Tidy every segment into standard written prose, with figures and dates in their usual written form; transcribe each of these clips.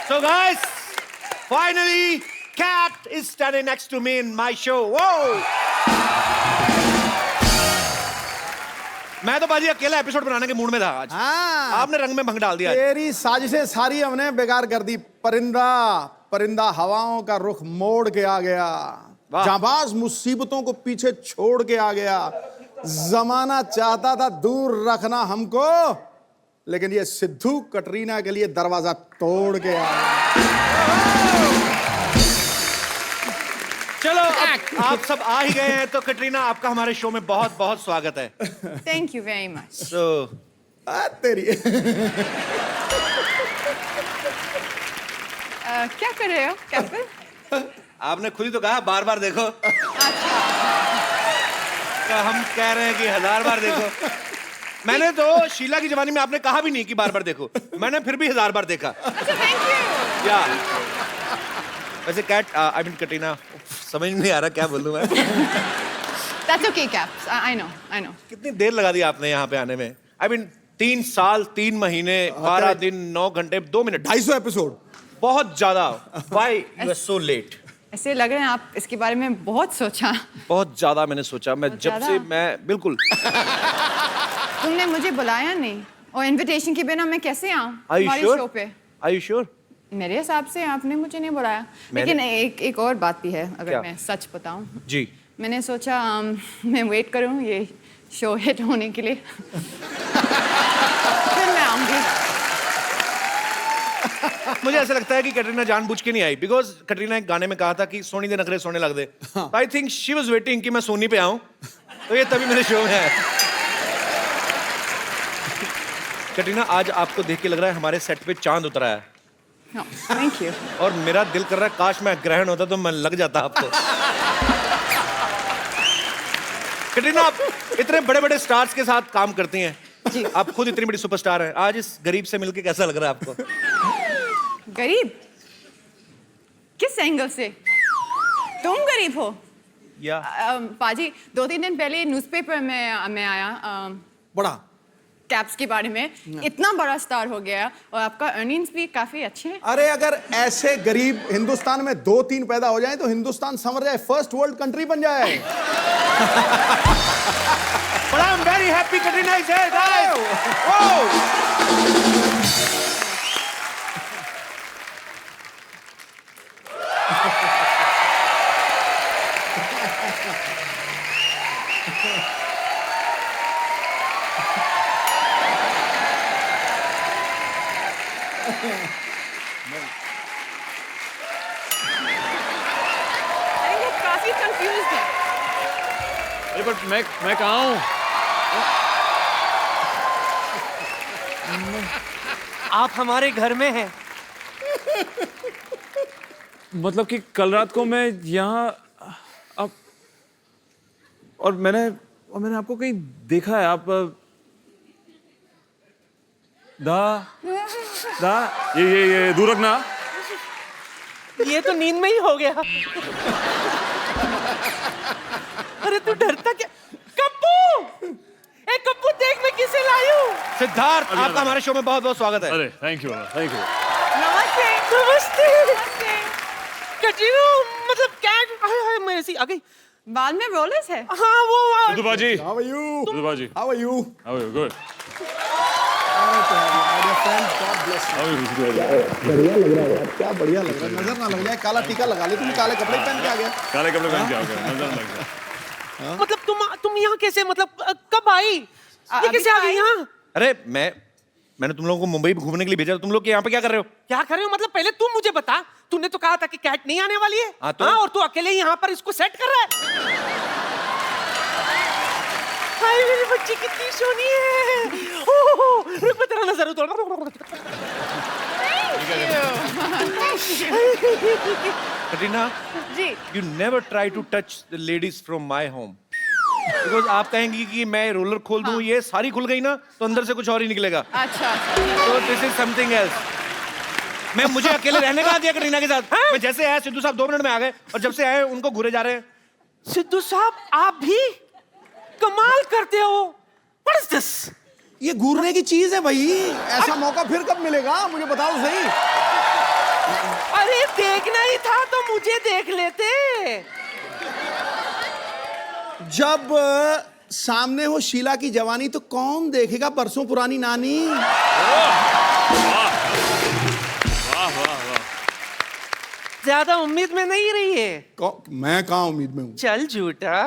So guys, finally, Kat is standing next to me in my show. Whoa! मैं तो बाजी अकेला episode बनाने के मूड में था आज। हाँ। आपने रंग में भंग डाल दिया। तेरी साजिशें सारी हमने बेकार कर दी। परिंदा हवाओं का रुख मोड़ के आ गया, जाबाज मुसीबतों को पीछे छोड़ के आ गया। जमाना चाहता था दूर रखना हमको, लेकिन ये सिद्धू कटरीना के लिए दरवाजा तोड़ के आ गया। चलो आप सब आ ही गए हैं तो कटरीना आपका हमारे शो में बहुत बहुत स्वागत है। Thank you very much. So, तेरी क्या कर रहे हो कैप्टन? आपने खुद ही तो कहा बार बार देखो। अच्छा। तो हम कह रहे हैं कि 1000 बार देखो। मैंने तो शीला की जवानी में आपने कहा भी नहीं कि बार बार देखो, मैंने फिर भी 1000 बार देखा। अच्छा थैंक यू। या वैसे कैट आई मीन कटरीना, समझ नहीं आ रहा क्या बोलूं मैं। That's okay Caps. I know. कितनी देर लगा दी आपने यहाँ पे आने में? आई मीन 3 साल 3 महीने 12 दिन 9 घंटे 2 मिनट 250 एपिसोड, बहुत ज्यादा। Why you are so late? ऐसे लग रहे हैं आप इसके बारे में बहुत सोचा। बहुत ज्यादा मैंने सोचा। मैं जब से मैं बिल्कुल। तुमने मुझे बुलाया नहीं और इनविटेशन के बिना मैं कैसे आऊँ तुम्हारे शो पे? Are you sure? मेरे हिसाब से आपने मुझे नहीं बुलाया। लेकिन एक और बात भी है, अगर क्या? मैं सच बताऊं। जी। मैंने सोचा मैं वेट करूं ये शो हिट होने के लिए। फिर मैं आऊंगी। मुझे ऐसा लगता है कि कटरीना जानबूझ के नहीं आई, बिकॉज कटरीना एक गाने में कहा था कि सोनी दे नखरे सोने लग दे। I think she was waiting कि मैं सोनी पे आऊं, तो ये तभी मेरे शो में है। कटरीना, आज आपको देख के लग रहा है हमारे सेट पे चांद उतरा है। Thank you. और मेरा दिल कर रहा है काश मैं ग्रहण होता तो मैं लग जाता आपको। कटरीना, आप इतने बड़े बड़े स्टार्स के साथ काम करती हैं जी। आप खुद इतनी बड़ी सुपरस्टार हैं, आज इस गरीब से मिलके कैसा लग रहा है आपको? गरीब? किस एंगल से? तुम गरीब हो? या पाजी 2-3 दिन पहले न्यूज़पेपर में आया बड़ा कैप्स के बारे में, इतना बड़ा स्टार हो गया और आपका अर्निंग्स भी काफी अच्छे हैं। अरे अगर ऐसे गरीब हिंदुस्तान में 2-3 पैदा हो जाए तो हिंदुस्तान समझ जाए फर्स्ट वर्ल्ड कंट्री बन जाए। But I'm very happy Katrina is here, guys. Whoa! अरे वो काफी कंफ्यूज्ड है। अरे बट मैं कहाँ हूँ? आप हमारे घर में हैं। मतलब कि कल रात को मैं यहाँ अब और मैंने आपको कहीं देखा है। आप दा ये दूर रखना। ये तो नींद में ही हो गया। अरे तू डरता क्या? कप्पू! ए कप्पू, देख मैं किसे लाई हूँ। सिद्धार्थ, आपका हमारे शो में बहुत बहुत स्वागत है। अरे थैंक यू। नमस्ते। नमस्ते। नमस्ते। कटरीना, मतलब क्या? हाय मैं ऐसी आ गई। बाल में रोलर्स है? हाँ वो सिद्धू बाजी। How are you? सिद्धू बाजी। How are you? How are you? Good. बढ़िया लग रहा है यार, क्या बढ़िया लग रहा है। नजर ना लग जाए, काला टीका लगा ले। तुम काले कपड़े पहन के आ गए। काले कपड़े पहन के आ गए, नजर ना लग जाए। मतलब तुम यहाँ कैसे, मतलब कब आई? ये कैसे आ गई यहाँ? अरे मैंने तुम लोगों को मुंबई घूमने के लिए भेजा, तुम लोग यहाँ पे क्या कर रहे हो? क्या कर रहे हो? मतलब पहले तुम मुझे बता। तूने तो कहा था कि कैट नहीं आने वाली है। हाँ तो? और तू अकेले यहाँ पर इसको सेट कर रहा है। हाय मेरी बच्ची कितनी सोनी है। ओह, रुक मैं तेरा नजर उतार। कटरीना, जी। you never try to touch the ladies from my home. Because आप कहेंगी कि मैं रोलर खोल दूं, ये सारी खुल गई ना तो अंदर से कुछ और ही निकलेगा। अच्छा। So this is something else. मैं मुझे अकेले रहने का दिया कटरीना के साथ। मैं जैसे आया सिद्धू साहब 2 मिनट में आ गए और जब से आए उनको घूरे जा रहे हैं। सिद्धू साहब, आप भी कमाल करते हो। What is this? ये घूरने की चीज है भाई। ऐसा मौका फिर कब मिलेगा? मुझे बताओ सही। अरे देखना ही था तो मुझे देख लेते। जब सामने हो शीला की जवानी तो कौन देखेगा बरसों पुरानी नानी। ज्यादा उम्मीद में नहीं रही है। मैं कहाँ उम्मीद में हूँ। चल झूठा।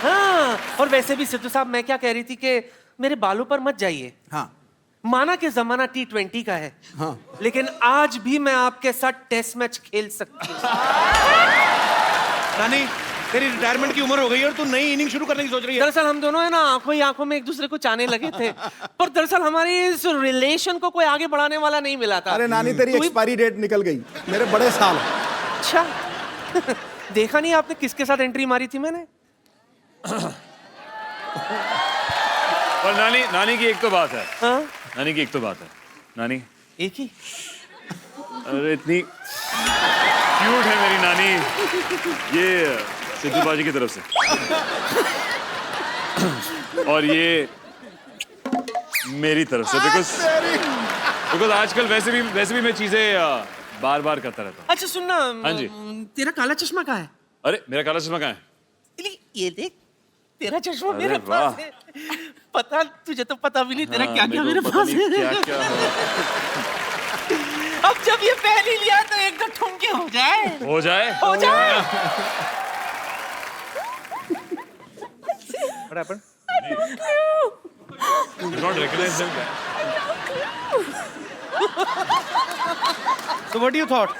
हाँ, और वैसे भी सिद्धू साहब, मैं क्या कह रही थी कि मेरे बालों पर मत जाइए। हाँ माना कि जमाना T20 का है, हाँ। लेकिन आज भी मैं आपके साथ टेस्ट मैच खेल सकती हूँ। नानी, तेरी रिटायरमेंट की उम्र हो गई है और तू नई इनिंग शुरू करने की सोच रही है। दरअसल हम दोनों है ना आंखों ही आंखों में एक दूसरे को चाहने लगे थे, पर दरअसल हमारी इस रिलेशन को कोई आगे बढ़ाने वाला नहीं मिला था। अरे नानी, तेरी तू ही- एक्सपायरी डेट निकल गई, मेरे बड़े साल। अच्छा। देखा नहीं आपने किसके साथ एंट्री मारी थी मैंने? और नानी की एक तो बात है। हाँ? नानी की एक तो बात है। नानी, एक ही। अरे इतनी क्यूट है मेरी नानी, ये सिद्धू बाजी की तरफ से। और ये मेरी तरफ से, बिकॉज आजकल वैसे भी मैं चीजें बार बार करता रहता हूँ। अच्छा सुनना, हाँ जी। तेरा काला चश्मा कहाँ है? अरे मेरा काला चश्मा कहाँ है? ये देख, तेरा चश्मा अरे मेरे वाह। पास है। पता तुझे तो पता भी नहीं तेरा हाँ, क्या क्या मेरे मेरे को पता पास नहीं है। क्या है। अब जब ये पहली लिया तो एक दो ठुमके हो जाए। हो जाए। What happened? You not recognize them? So what do you thought?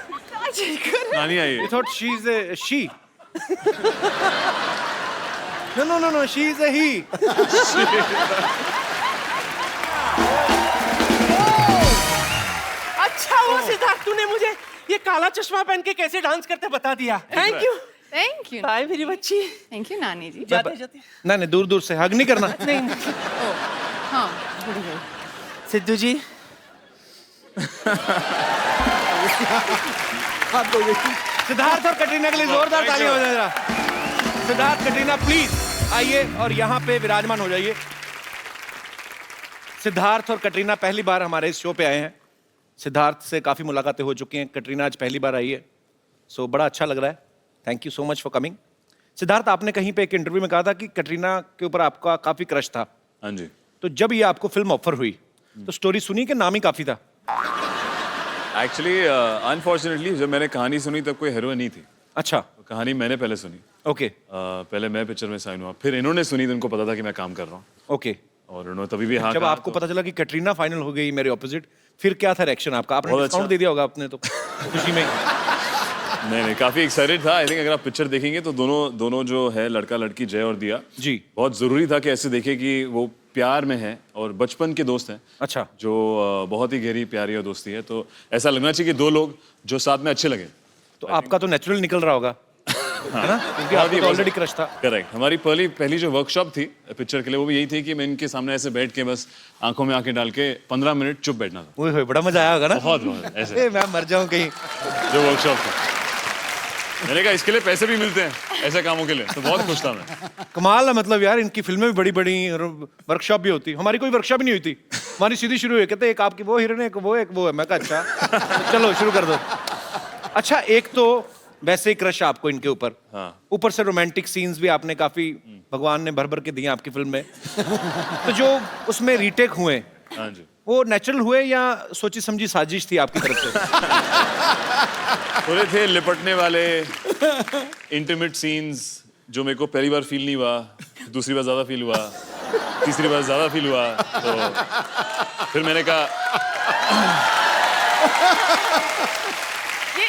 नानी आई है। You thought she's a she? No, she's a he. अच्छा हुआ सिद्धार्थ, तूने मुझे ये काला चश्मा पहन के कैसे डांस करते बता दिया। Thank you. Thank you. Bye मेरी बच्ची। थैंक यू नानी जी। जाते जाते। नहीं, दूर से हग नहीं करना। नहीं हाँ भूल गई। सिद्धू जी, सिद्धार्थ और कटरीना के लिए जोरदार तालियां हो जाए जरा। सिद्धार्थ, कटरीना प्लीज आइए और यहाँ पे विराजमान हो जाइए। सिद्धार्थ और कटरीना पहली बार हमारे इस शो पे आए हैं। सिद्धार्थ से काफी मुलाकातें हो चुकी हैं, कटरीना आज पहली बार आई है, सो बड़ा अच्छा लग रहा है। Thank you so much for coming. Siddharth, आपने कहीं पे एक इंटरव्यू में कहा था कि कटरीना के ऊपर आपका काफी क्रश था। हाँ जी। तो जब ये आपको फिल्म ऑफर हुई तो स्टोरी सुनी कि नाम ही काफी था? एक्चुअली अनफॉर्चुनेटली जब मैंने कहानी सुनी तब कोई हीरोइन नहीं थी। अच्छा, कहानी मैंने पहले सुनी। ओके पहले मैं पिक्चर में साइन हुआ, फिर इन्होंने सुनी तो उनको पता था कि मैं काम कर रहा हूँ, ओके। और उन्होंने तभी भी हाँ जब कहा, आपको पता चला कि कटरीना फाइनल हो गई मेरे ऑपोजिट, फिर क्या था रिएक्शन आपका? आपने बहुत डिस्काउंट अच्छा। दे दिया होगा आपने तो खुशी में। नहीं काफी एक्साइटेड था। आई थिंक अगर आप पिक्चर देखेंगे तो दोनों जो है लड़का लड़की जय और दिया जी। बहुत जरूरी था कि ऐसे देखे कि वो प्यार में है और बचपन के दोस्त हैं, अच्छा, जो बहुत ही गहरी प्यारी और दोस्ती है। तो ऐसा लगना चाहिए कि दो लोग जो साथ में अच्छे लगे। तो आपका तो नेचुरल निकल रहा होगा, है ना? क्योंकि आपको ऑलरेडी क्रश था। करेक्ट। हमारी पहली जो वर्कशॉप थी पिक्चर के लिए वो भी यही थी कि मैं इनके सामने ऐसे बैठ के बस आंखों में आंखें डाल के 15 मिनट चुप बैठना था। ओए होए, बड़ा मजा आया होगा ना? बहुत ऐसे ए, मैं मर जाऊं कहीं। जो वर्कशॉप था, मैंने कहा इसके लिए पैसे भी मिलते हैं ऐसे कामों के लिए, तो बहुत खुश था मैं। कमाल है, मतलब यार इनकी फिल्में भी बड़ी बड़ी, वर्कशॉप भी होती। हमारी कोई वर्कशॉप ही नहीं हुई थी, हमारी सीधी शुरू हुई। कहते एक आपकी वो हीरोइन है, एक वो है। मैं कहा अच्छा चलो शुरू कर दो। अच्छा, एक तो वैसे ही क्रश आपको इनके ऊपर, हाँ। ऊपर से रोमांटिक सीन्स भी आपने काफी भगवान ने भर भर के दिए आपकी फिल्म में। तो जो उसमें रीटेक हुए, हाँ जी। वो नेचुरल हुए या सोची समझी साजिश थी आपकी तरफ से? थोड़े थे लिपटने वाले इंटीमेट सीन्स जो मेरे को पहली बार फील नहीं हुआ, दूसरी बार ज्यादा फील हुआ, तीसरी बार ज्यादा फील हुआ। तो फिर मैंने कहा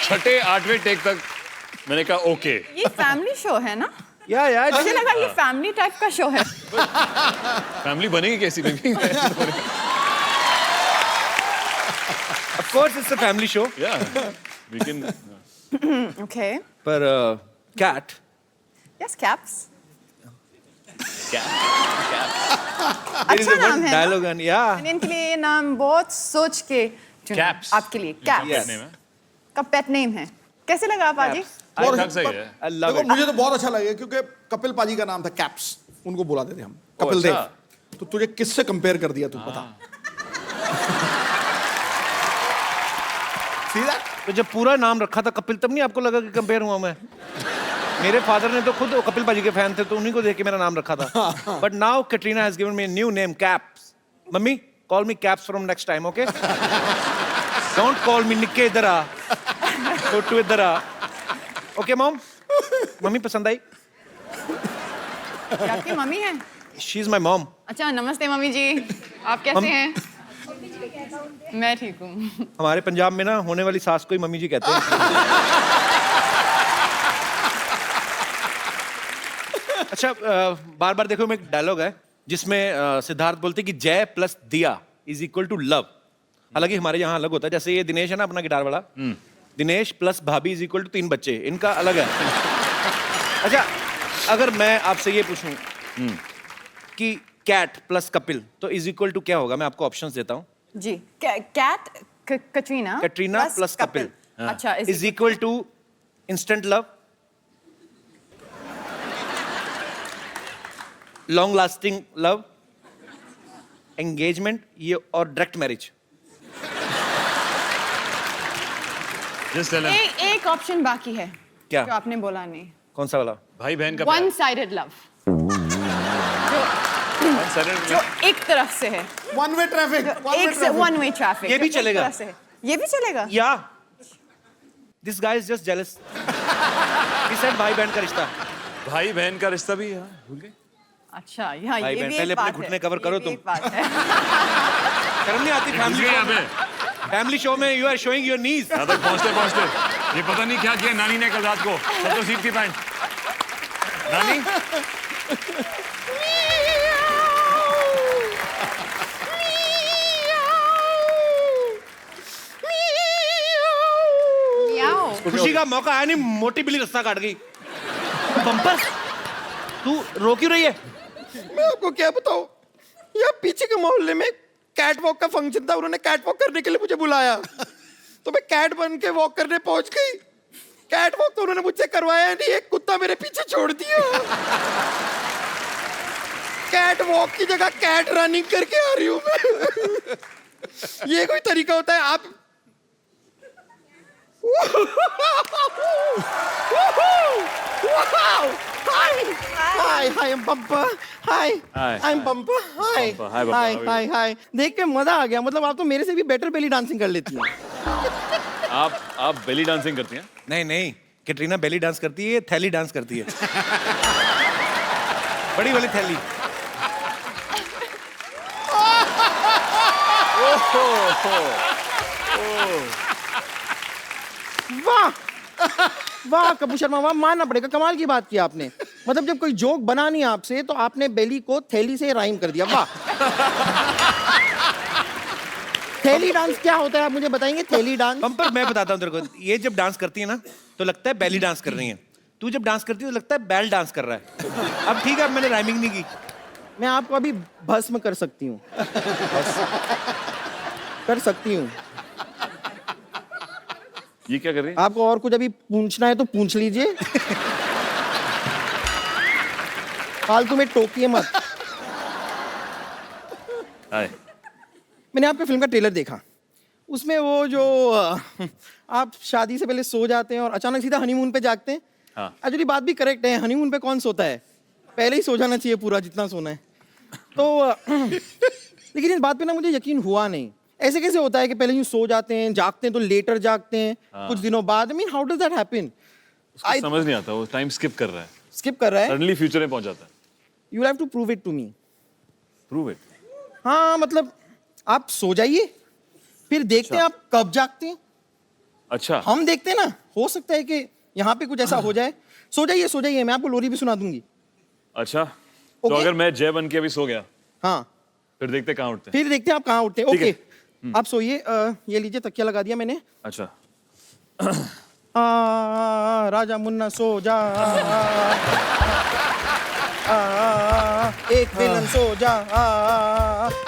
छठे आठवें टेक तक मैंने कहा ओके। ये फैमिली शो है ना? या मुझे लगा ये फैमिली टाइप का शो है। फैमिली बनेगी कैसी baby? Of course it's a family show. या वी कैन। ओके। पर कैट, यस, कैप्स। क्या अच्छा नाम है डायलॉग ना? एंड या मैंने इनके लिए ये नाम बहुत सोच के चुना। Caps। आपके लिए कैप्स नेम है? का पेट नेम है। कैसे लगा आप आजी? और ठीक सही है। आई लव देखो, इट। मुझे तो बहुत अच्छा लगे क्योंकि कपिल पाजी का नाम था कैप्स, उनको बुलाते थे हम कपिल अच्छा। देव। तो तुझे किससे कंपेयर कर दिया तू बता? सीधा तो जब पूरा नाम रखा था कपिल, तब नहीं आपको लगा कि कंपेयर हुआ मैं? मेरे फादर ने तो खुद कपिल पाजी के फैन थे, तो उन्हीं को देख के मेरा नाम रखा था. But now Katrina has given me new name, caps. Mummy, call me caps from next time, okay? Don't call मी निक्के, इधर आ. छोटू इधर आ. Okay mom? मम्मी पसंद आई? ये आपकी मम्मी है? She is my mom. अच्छा, नमस्ते मम्मी जी, आप कैसे हैं? मैं ठीक हूँ. हमारे पंजाब में ना होने वाली सास को ही मम्मी जी कहते हैं. अच्छा, बार बार देखो, में एक डायलॉग है जिसमें सिद्धार्थ बोलते हैं कि जय प्लस दिया इज इक्वल टू लव. हालांकि हमारे यहाँ अलग होता है. जैसे ये दिनेश है ना, अपना गिटार वाला, दिनेश प्लस भाभी इज इक्वल टू 3 बच्चे. इनका अलग है. अच्छा, अगर मैं आपसे ये पूछूं कि कैट प्लस कपिल तो इज इक्वल टू क्या होगा? मैं आपको ऑप्शंस देता हूं. जी. कैट कटरीना प्लस कपिल अच्छा, is equal to instant love, long lasting love, engagement, ये और direct marriage. Just tell him. एक ऑप्शन बाकी है क्या? जो आपने बोला नहीं. कौन सा वाला? भाई बहन का वन साइडेड लव, जो एक तरफ से है. One way traffic. एक से वन वे ट्रैफिक. ये भी चलेगा? ये भी चलेगा. या this guy is just jealous. He said भाई बहन का रिश्ता. भाई बहन का रिश्ता भी है, भूल गए? अच्छा, यहाँ भाई ये बहन, भी पहले एक अपने बात घुटने है. कवर करो ये भी तुम. एक बात है. शर्म नहीं आती? घुस गए यहाँ पे. फैमिली शो में you are showing your knees. यहाँ तक पहुँचते पहुँचते ये पता नहीं क्या किया नानी ने कल रात को. सब तो सीट की पैंट. नानी, याओ. खुशी का मौका आया नहीं, मोटी बिल्ली रास्ता काट गई. बम्पर, तू रो क्यों रही है? मैं आपको क्या बताऊं, यहाँ पीछे के मोहल्ले में कैट वॉक का फंक्शन था. उन्होंने कैट वॉक करने के लिए मुझे बुलाया, तो मैं कैट बन के वॉक करने पहुंच गई. कैट वॉक तो उन्होंने मुझसे करवाया नहीं, एक कुत्ता मेरे पीछे छोड़ दिया. कैट वॉक की जगह कैट रनिंग करके आ रही हूं मैं. ये कोई तरीका होता है? आप hi hi Bumper. Hi Hi. I am Bumper. Hi Bumper. Hi, Bumper. Hi How are you? Hi hi. देख के मजा आ गया. मतलब आप तो मेरे से भी बेटर बेली डांसिंग कर लेती हैं. आप बेली डांसिंग करती हैं? नहीं नहीं, कैटरीना बेली डांस करती है, थैली डांस करती है. बड़ी वाली थैली. वाह वाह कपूर शर्मा, वाह. मानना पड़ेगा, कमाल की बात की आपने. मतलब जब कोई जोक बना नहीं आपसे तो आपने बेली को थैली से राइम कर दिया. वाह. थैली डांस क्या होता है आप मुझे बताएंगे? थैली डांस. बम्पर, मैं बताता हूँ तेरे को. ये जब डांस करती है ना तो लगता है बेली डांस कर रही है. तू जब डांस करती है तो लगता है बैल डांस कर रहा है. अब ठीक है, अब मैंने राइमिंग नहीं की. मैं आपको अभी भस्म कर सकती हूँ. कर सकती हूँ. ये क्या कर रही है? आपको और कुछ अभी पूछना है तो पूछ लीजिए. फालतू में टोकिए मत. हाय. मैंने आपके फिल्म का ट्रेलर देखा. उसमें वो जो आप शादी से पहले सो जाते हैं और अचानक सीधा हनीमून पे जागते हैं. हाँ. एक्चुअली बात भी करेक्ट है. हनीमून पे कौन सोता है? पहले ही सो जाना चाहिए पूरा जितना सोना है. तो लेकिन इस बात पे ना मुझे यकीन हुआ नहीं. ऐसे कैसे होता है कि पहले यूं सो जाते हैं, जागते हैं तो लेटर जागते हैं कुछ दिनों बाद? I mean how does that happen? उसको समझ नहीं आता, वो टाइम स्किप कर रहा है. स्किप कर रहा है. सडनली फ्यूचर में पहुंच जाता है. You have to prove it to me. Prove it. हाँ मतलब आप सो जाइए, फिर देखते हैं आप कब जागते हैं. अच्छा. हम देखते हैं ना, हो सकता है कि यहाँ पे कुछ ऐसा हो जाए. सो जाइए सो जाइए, मैं आपको लोरी भी सुना दूंगी. अच्छा. तो Okay. अगर मैं जय बन के अभी सो गया, हाँ फिर देखते कहाँ उठते हैं. फिर देखते हैं आप कहाँ उठते हैं. ठीक है. ओके आप सोइए. ये लीजिए तकिया लगा दिया मैंने. अच्छा. राजा मुन्ना सो जा. एक विलन सो जा.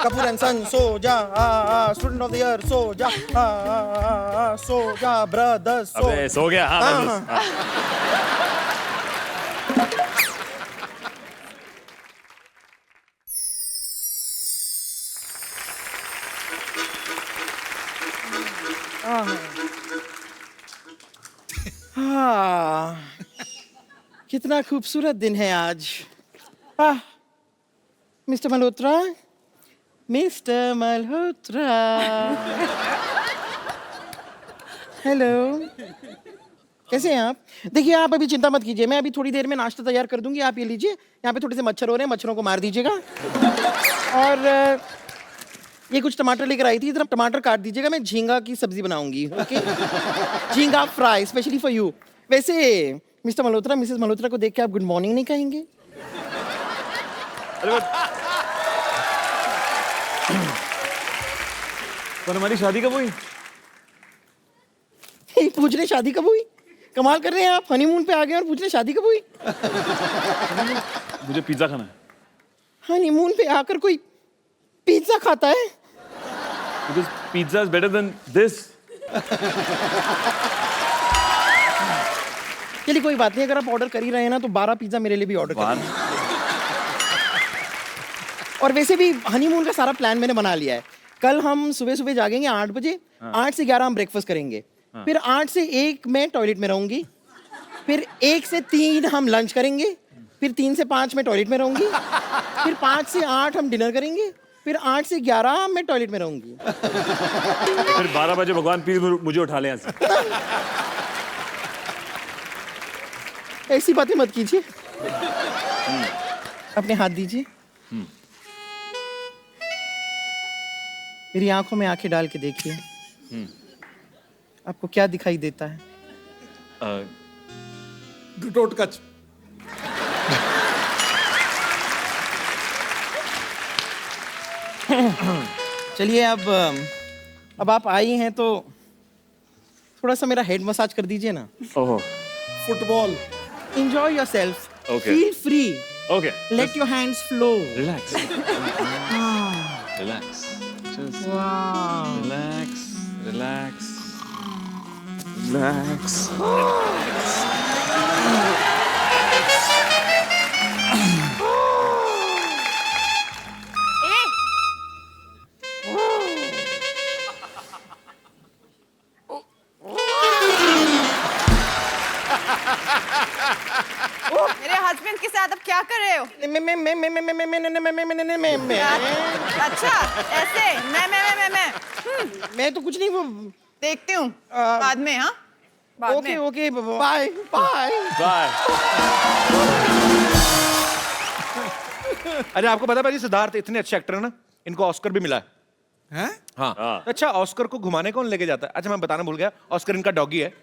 कपूर एंड सन सो जा. Student of the year so जा. सो जा ब्रदर्स सो. अबे सो गया. हाँ, हाँ, बस. हाँ. कितना खूबसूरत दिन है आज। Mister Malhotra, mister Malhotra. Hello, कैसे हैं आप? देखिए, आप अभी चिंता मत कीजिए, मैं अभी थोड़ी देर में नाश्ता तैयार कर दूंगी, आप ये लीजिए। यहाँ पे थोड़े से मच्छर हो रहे हैं, मच्छरों को मार दीजिएगा। और ये कुछ टमाटर लेकर आई थी, इधर टमाटर काट दीजिएगा, मैं झींगा की सब्जी बनाऊंगी। ओके, झींगा फ्राई स्पेशली फॉर यू। वैसे मिस्टर मल्होत्रा, मिसेस मल्होत्रा को देख के आप गुड मॉर्निंग नहीं कहेंगे? पर हमारी शादी कब हुई? पूछ रहे शादी कब हुई? कमाल कर रहे हैं आप, हनीमून पे आ गए और पूछ रहे शादी कब हुई? मुझे पिज्जा खाना है। हनीमून पे आकर कोई पिज्जा खाता है? Because pizza is better than this. चलिए कोई बात नहीं, अगर आप ऑर्डर कर ही रहे हैं ना तो 12 पिज्जा मेरे लिए भी ऑर्डर कर। और वैसे भी हनीमून का सारा प्लान मैंने बना लिया है। कल हम सुबह सुबह जागेंगे 8 बजे, 8 से 11 हम ब्रेकफास्ट करेंगे, फिर 8 से 1 मैं टॉयलेट में रहूंगी, फिर 1 से 3 हम लंच करेंगे, फिर 3 से 5 मैं टॉयलेट में रहूंगी, फिर 5 से 8 हम डिनर करेंगे, फिर 8 से 11 मैं टॉयलेट में रहूंगी। फिर 12 बजे भगवान प्लीज मुझे उठा ले यहाँ से। ऐसी बातें मत कीजिए। अपने हाथ दीजिए, मेरी आंखों में आंखें डाल के देखिए, आपको क्या दिखाई देता है? घटोटकच। चलिए अब आप आई हैं तो थोड़ा सा मेरा हेड मसाज कर दीजिए ना। ओहो, football. Enjoy yourself. Okay. Feel free. okay. Let your hands flow. Relax. Relax. Just Wow. relax. Relax. Relax. मेरे हस्बैंड के साथ अब क्या कर रहे हो? अच्छा, ऐसे मैं तो कुछ नहीं, वो देखती हूँ बाद में। हाँ, बाद ओके में। Okay, bye bye. Bye. अरे आपको पता है भाई, सिद्धार्थ इतने अच्छे एक्टर है ना, इनको ऑस्कर भी मिला है। हैं? हाँ। हाँ। अच्छा, ऑस्कर को घुमाने कौन लेके जाता है? अच्छा, मैं बताना भूल गया, ऑस्कर इनका डॉगी है।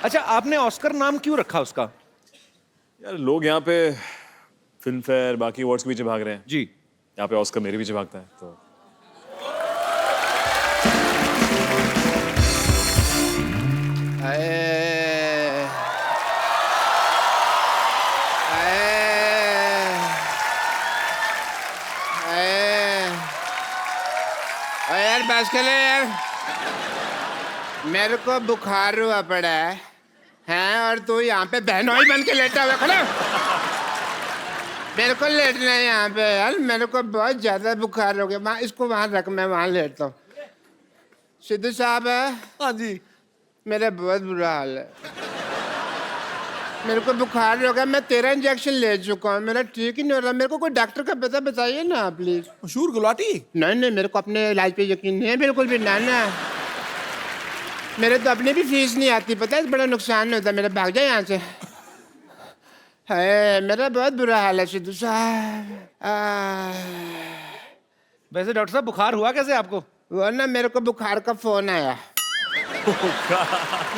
अच्छा, आपने ऑस्कर नाम क्यों रखा उसका? यार लोग यहाँ पे फिल्म फेयर बाकी अवार्ड्स के पीछे भाग रहे हैं, जी। यहाँ पे ऑस्कर मेरे पीछे भागता है तो यार बस कर ले यार, मेरे को बुखार हुआ पड़ा है और तू यहाँ पे बहनोई बन के लेटा हुआ खड़ा। मेरे को लेटना है यहाँ पे यार, मेरे को बहुत ज्यादा बुखार हो गया। वहाँ इसको वहाँ रख, मैं वहाँ लेटता हूँ। सिद्धू साहब है? हाँ जी। मेरा बहुत बुरा हाल है, मेरे को बुखार हो गया। मैं 13 इंजेक्शन ले चुका हूँ, मेरा ठीक ही नहीं हो रहा। मेरे को कोई डॉक्टर का पता बताइए ना प्लीज। मशहूर गुलाटी। नहीं, मेरे को अपने इलाज पे यकीन नहीं है बिल्कुल भी। ना मेरे तो अपने भी फीस नहीं आती, पता है, बड़ा नुकसान होता है मेरा। भाग जाए यहाँ से। है, मेरा बहुत बुरा हाल है सिद्धू साहब। वैसे डॉक्टर साहब, बुखार हुआ कैसे आपको? वो ना, मेरे को बुखार का फोन आया।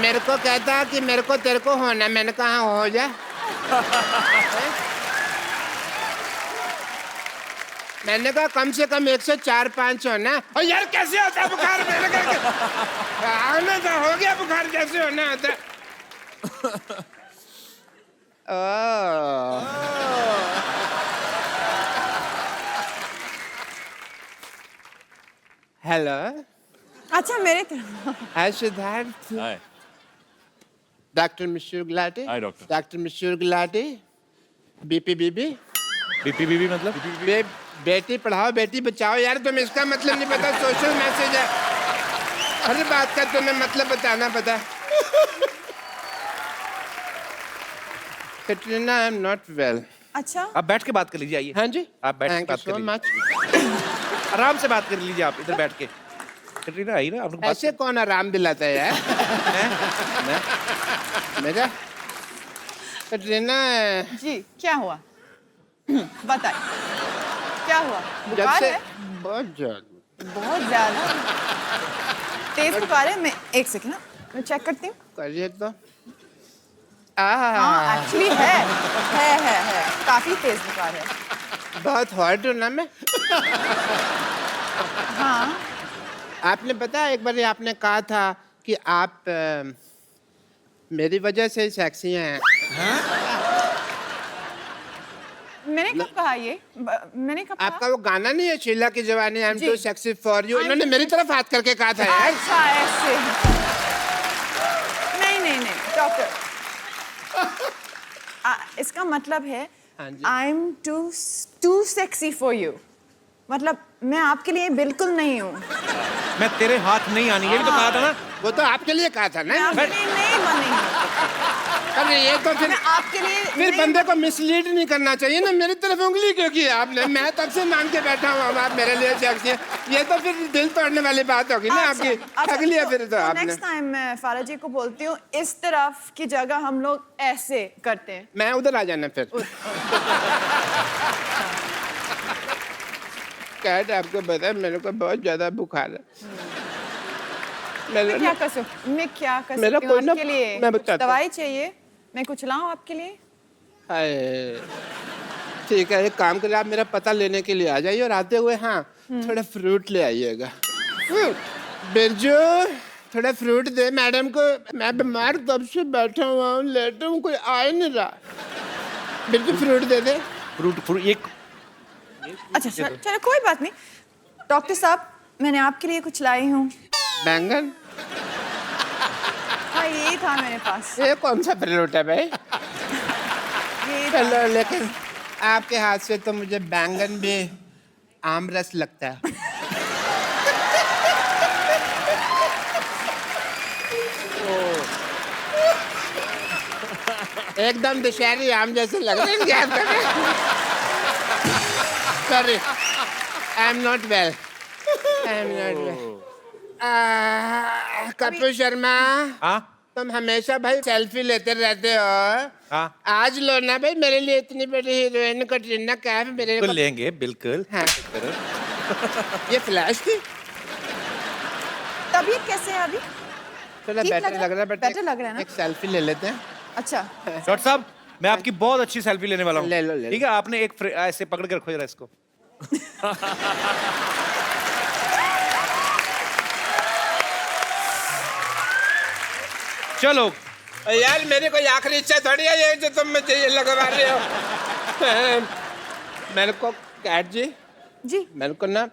मेरे को कहता कि मेरे को तेरे को होना। मैंने कहा हो जा। मैंने कहा कम से कम 104-5 होना। और यार कैसे होता है बुखार? मैंने कहा हो गया बुखार, कैसे होना होता? हेलो। अच्छा, मेरे तरफ। Hi Siddharth. Hi doctor Mishra Gulati. Hi doctor. Doctor Mishra Gulati. BP बीबी। बीपी मतलब? बेटी पढ़ाओ बेटी बचाओ। यार तुम इसका मतलब नहीं पता, सोशल मैसेज है। हर बात का तुम्हें मतलब बताना पता। Katrina, I am not well. अच्छा, आप बैठ के बात कर लीजिए, आइए। हाँ जी, आप बैठ के थैंक यू बात कर सो लीजिए, मच। आराम से बात कर लीजिए, आप इधर बैठ के। कैटरीना आई ना, आप लोग बात ऐसे कौन आराम दिलाता है यार? मेरा कैटरीना, जी क्या हुआ? बताइए, क्या हुआ? जब बुखार से है? बहुत ज्यादा बहुत ज्यादा तेज बुखार है। मैं एक सेकंड ना, मैं चेक करती हूँ। करिए तो। हाँ, एक्चुअली है, काफी तेज बुखार है। बहुत हॉट हूँ ना मैं। हाँ, आपने पता है, एक बार आपने कहा था कि आप मेरी वजह से सेक्सी हैं। मैंने कब कहा ये? मैंने कब कहा? आपका वो गाना नहीं है, शीला की जवानी, आई एम जी। टू सेक्सी फॉर यू, इन्होंने मेरी तरफ हाथ करके कहा था यार। अच्छा, ऐसे। नहीं, डॉक्टर। इसका मतलब है हाँ जी। I am too sexy for you. मतलब मैं आपके लिए बिल्कुल नहीं हूँ। मैं तेरे हाथ नहीं आनी, ये भी तो कहा था ना। वो तो आपके लिए कहा था मैं ना। आपके लिए नहीं बनी। अरे ये तो फिर मैं आपके लिए फिर नहीं बंदे को मिसलीड नहीं करना चाहिए ना। मेरी तरफ उंगली क्यों की आपने? मैं तब से मान के बैठा हूँ अब आप मेरे लिए सेक्सी हैं। ये तो फिर दिल तोड़ने वाली बात होगी ना आपकी। ठग लिया फिर तो आपने। नेक्स्ट टाइम मैं फारा जी को बोलती हूँ, इस तरफ की जगह हम लोग ऐसे करते हैं। मैं उधर आ जाना फिर। कैट, आपको पता है मेरे को बहुत ज्यादा बुखार है। मैं क्या कर सकती मेरा हूँ कोई ना- आपके लिए? मैं कुछ बताता हूँ। दवाई चाहिए? मैं कुछ लाऊं आपके लिए? हाय, ठीक है, एक काम करिए, आप मेरा पता लेने के लिए आ जाइए और आते हुए हाँ थोड़ा फ्रूट ले आइएगा। बिरजू, थोड़ा फ्रूट दे मैडम को। मैं बीमार तब से बैठा हुआ हूँ, लेटा हूँ, कोई आ ही नहीं रहा। बिरजू फ्रूट दे दे। फ्रूट एक अच्छा, चलो कोई बात नहीं। डॉक्टर साहब, मैंने आपके लिए कुछ लाई हूँ। बैंगन? हाँ, यही था मेरे पास। ये कौन सा फ्रूट है भाई? यही था। चलो, लेकिन आपके हाथ से तो मुझे बैंगन भी आम रस लगता है। एकदम दशहरी आम जैसे लग रहे हैं क्या आपको? Sorry, I am not well. Kapil Sharma, हाँ तुम हमेशा भाई सेल्फी लेते रहते हो। हाँ आज लो ना भाई, मेरे लिए इतनी बड़ी हीरोइन कैटरीना कैफ मेरे बिल्कुल लेंगे, बिल्कुल। हाँ। ये फ्लैश थी। तबीयत कैसे है अभी? थोड़ा ठीक बेटर लग रहा है, बट better लग रहा है ना? एक सेल्फी ले लेते हैं। अच्छा, डॉक्टर साहब, मैं आपकी बहुत अच्छी सेल्फी लेने वाला हूँ। ले लो, ले लो। ठीक है, आपने एक ऐसे पकड़ के रखो जरा इसको। चलो, यार मेरी कोई आखिरी इच्छा थोड़ी है ये जो तुम मुझे ये लगवा रहे हो। मेरे को कैट जी, मेरे को ना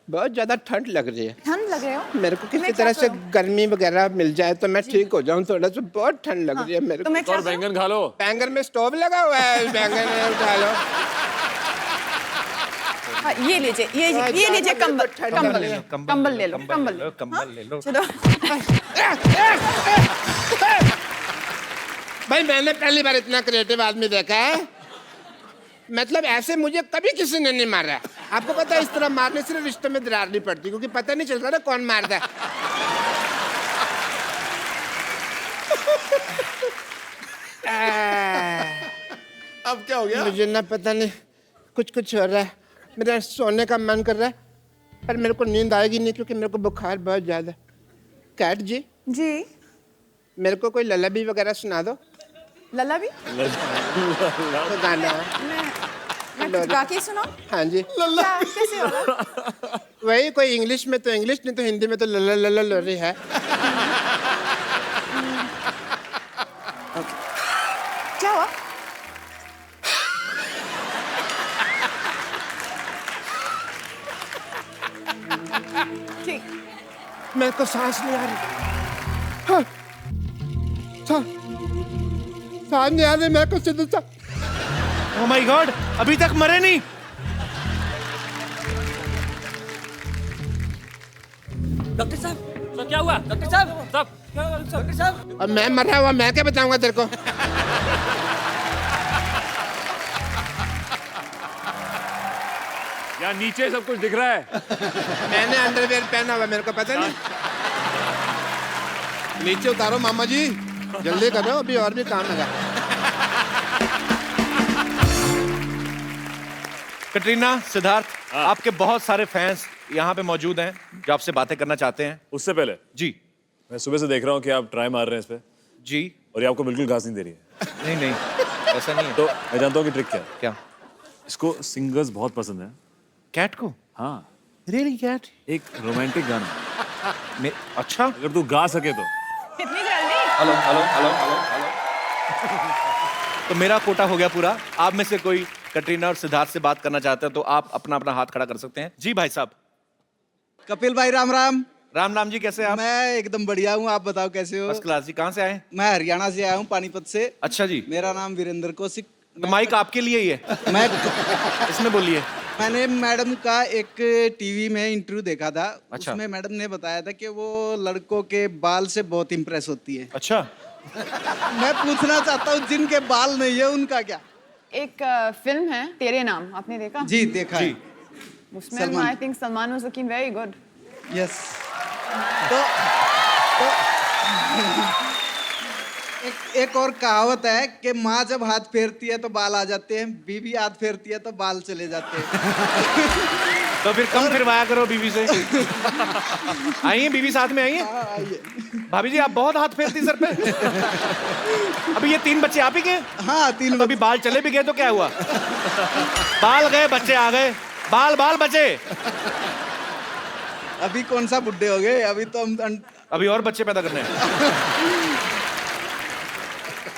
बहुत ज्यादा ठंड लग रही है। ठंड लग रहे हो? मेरे को किसी मैं तरह क्या से करूं? गर्मी वगैरह मिल जाए तो मैं ठीक हो जाऊं। थोड़ा सा बहुत ठंड लग रही है मेरे तो को। मैं क्या और करूं? बैंगन खा लो। बैंगन में स्टोव लगा हुआ है, बैंगन में उठा लो। हाँ, ये लीजिए, ये लीजिए कंबल, कंबल ले लो, कंबल ले लो, कंबल कंबल ले लो। चलो। भाई मैंने पहली बार इतना क्रिएटिव आदमी देखा है। मतलब ऐसे मुझे कभी किसी ने नहीं मारा। आपको पता है, इस तरह मारने से रिश्ते में दरार नहीं पड़ती, क्योंकि पता नहीं चलता ना कौन मारता है। अब क्या हो गया? मुझे ना पता नहीं, कुछ हो रहा है। मेरा सोने का मन कर रहा है, पर मेरे को नींद आएगी नहीं क्योंकि मेरे को बुखार बहुत ज्यादा है। कैट जी, मेरे को कोई ललाबी वगैरह सुना दो। लल्ला भी? तो गाना है। मैं कुछ गा के सुनाऊं? हाँ जी। क्या, कैसे हो रहा? वही कोई इंग्लिश में तो इंग्लिश, नहीं तो हिंदी में तो लल्ला लल्ला लोरी है। क्या हुआ? ठीक। मेरे को सांस नहीं आ रही। हाँ। सांस नहीं आ रही मेरे को सीधे सा। ओह माय गॉड, अभी तक मरे नहीं। डॉक्टर साहब, तो क्या हुआ डॉक्टर साहब? डॉक्टर साहब अब मैं मरा हुआ मैं क्या बताऊंगा तेरे को? यहाँ नीचे सब कुछ दिख रहा है। मैंने अंडरवेयर पहना हुआ, मेरे को पता नहीं। नीचे उतारो मामा जी, जल्दी करो, अभी और भी काम लगा। कटरीना, सिद्धार्थ, आपके बहुत सारे फैंस यहाँ पे मौजूद हैं जो आपसे बातें करना चाहते हैं। उससे पहले जी मैं सुबह से देख रहा हूँ कि आप ट्राई मार रहे हैं इस पे, जी। और ये आपको बिल्कुल घास नहीं दे रही है। नहीं नहीं, ऐसा नहीं है। तो मैं जानता हूँ कि ट्रिक क्या है। क्या? इसको सिंगर्स बहुत पसंद है। कैट को? हाँ, रियली कैट? एक रोमांटिक गाना, अच्छा। अगर तू गा सके तो। इतनी जल्दी? Hello hello hello hello hello. तो मेरा कोटा हो गया पूरा। आप में से कोई कटरीना और सिद्धार्थ से बात करना चाहते हैं तो आप अपना अपना हाथ खड़ा कर सकते हैं। जी भाई साहब। कपिल भाई राम राम। राम राम जी, कैसे हैं आप? मैं एकदम बढ़िया हूँ, आप बताओ कैसे हो? फर्स्ट क्लास जी। कहाँ से आए? मैं हरियाणा से आया हूँ, पानीपत से। अच्छा जी। मेरा नाम वीरेंद्र कौशिक। तो माइक आपके लिए ही है, मैं इसमें बोलिए। मैंने मैडम का एक टीवी में इंटरव्यू देखा था। अच्छा। उसमें मैडम ने बताया था कि वो लड़कों के बाल से बहुत इम्प्रेस होती है। अच्छा। मैं पूछना चाहता हूँ जिनके बाल नहीं है उनका क्या? एक फिल्म है तेरे नाम, आपने देखा? जी देखा है। उसमें Salman. I think Salman was looking very good. Yes. तो एक और कहावत है कि माँ जब हाथ फेरती है तो बाल आ जाते हैं, बीवी हाथ फेरती है तो बाल चले जाते हैं। तो फिर कम फिरवाया करो बीवी से। आई हैं बीवी, साथ में आई हैं? आइए। भाभी जी आप बहुत हाथ फेरती सर पे। अभी ये 3 बच्चे आप ही के? हाँ 3 तो अभी बाल चले भी गए तो क्या हुआ? बाल गए, बच्चे आ गए, बाल बाल बचे। अभी कौन सा बुड्ढे हो गए, अभी तो हम अभी और बच्चे पैदा करने हैं।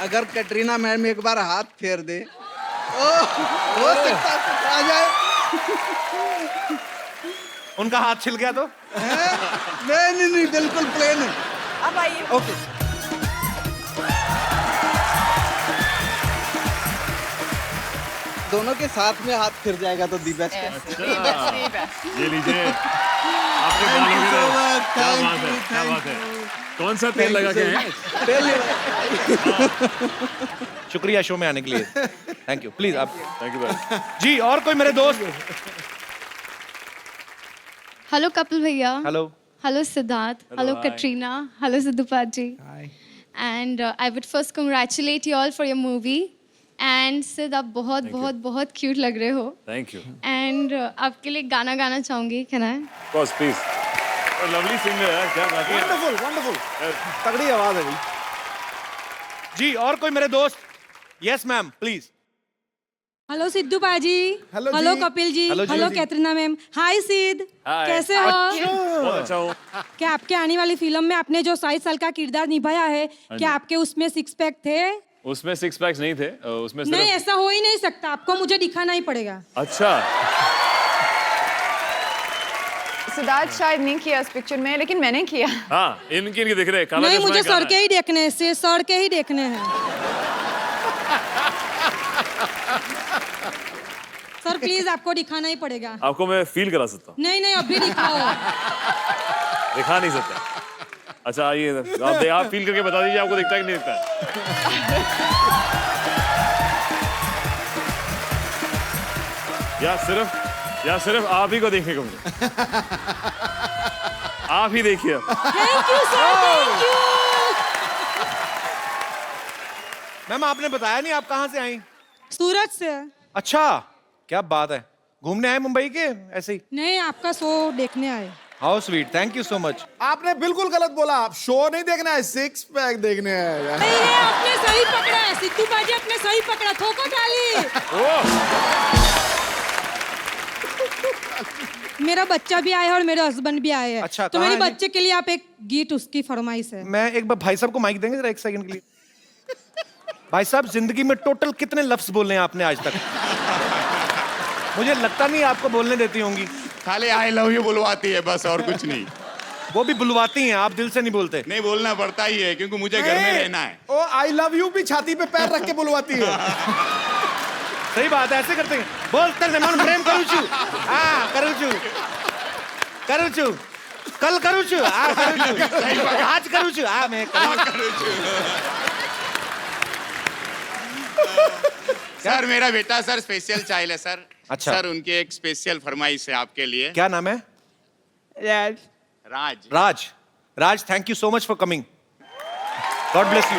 अगर कटरीना मैम एक बार हाथ फेर दे हो सकता है आ जाए। उनका हाथ छिल गया तो? नहीं बिल्कुल प्लेन है। अब आइए। ओके। दोनों के साथ में हाथ फिर जाएगा तो दी बेस्ट है। ये लीजिए, आपके बाल हो गए। क्या बात है, क्या बात है। कौन सा तेल लगा के हैं? शुक्रिया शो में आने के लिए। Thank you. प्लीज आप। थैंक यू भाई। जी और कोई मेरे दोस्त? हेलो कपिल भैया। Hello. Hello Siddharth. Hello Katrina. Hello Sidhu paaji. And I would first congratulate you all for your movie. एंड सिद्ध आप बहुत बहुत बहुत क्यूट लग रहे हो। Thank you. एंड आपके लिए गाना गाना चाहूंगी, can I? Of course please. Lovely singer है, क्या बात है। वंडरफुल वंडरफुल, तगड़ी आवाज है भाई। जी और कोई मेरे दोस्त? Yes ma'am please. Hello Sidhu paaji. Hello hello ji. Kapil ji. Hello ji. Hello Katrina ma'am. Hi Sidhu, hi. कैसे हो? बहुत अच्छा हूँ। क्या आपके आने वाली फिल्म में आपने जो 27 साल का किरदार निभाया है, क्या आपके उसमें 6 पैक थे? उसमें 6 पैक्स नहीं थे, उसमें नहीं, सिर्फ। ऐसा हो ही नहीं सकता, आपको मुझे दिखाना ही पड़ेगा। अच्छा। सिद्धार्थ शायद नहीं किया इस पिक्चर में, लेकिन मैंने किया। हाँ, इनके दिख रहे हैं। काला नहीं, चश्मा मुझे है, काला सर के है। ही देखने हैं, सर के ही देखने हैं। सर प्लीज आपको दिखाना ही पड़ेगा। आपको मैं फील करा सकता हूँ। नहीं अभी दिखाओ। दिखा नहीं सकता। अच्छा आइए, आप फील करके बता दीजिए आपको दिखता है कि नहीं दिखता है। या सिर्फ आप ही को देखने को मिले। आप ही देखिए। Thank you sir, thank you. Ma'am आपने बताया नहीं आप कहाँ से आई? सूरत से। अच्छा, क्या बात है। घूमने आए मुंबई के ऐसे ही? नहीं, आपका शो देखने आए। How sweet, thank you so much. आपने बिल्कुल गलत बोला, आप शो नहीं देखना है, 6 पैक देखने हैं। नहीं, आपने सही पकड़ा है सिद्धू पाजी, आपने सही पकड़ा। ठोको ताली। मेरा बच्चा भी आया है और मेरे हस्बैंड भी आए हैं। अच्छा, तो कहाँ मेरे है? बच्चे के लिए आप एक गीत, उसकी फरमाइश है। मैं एक बार भाई साहब को माइक देंगे जरा 1 सेकंड के लिए? भाई साहब जिंदगी में टोटल कितने लफ्ज बोले हैं आपने आज तक? मुझे लगता नहीं आपको बोलने देती होंगी। खाली आई लव यू बुलवाती है बस, और कुछ नहीं। वो भी बुलवाती हैं, आप दिल से नहीं बोलते। नहीं, बोलना पड़ता ही है क्योंकि मुझे घर में रहना है। ओ आई लव यू भी छाती पे पैर रख के बुलवाती है। सही बात है, ऐसे करते हैं। बोलते हैं मन प्रेम करूँ छू। हाँ करूँ छू। कल करूँ छु, आज करूँ छु, मैं सर मेरा बेटा सर स्पेशल चाइल्ड है सर। अच्छा। सर उनकी एक स्पेशल फरमाइश है आपके लिए। क्या नाम है? Raj. Raj. Raj. Raj, thank you so much for coming. God bless you.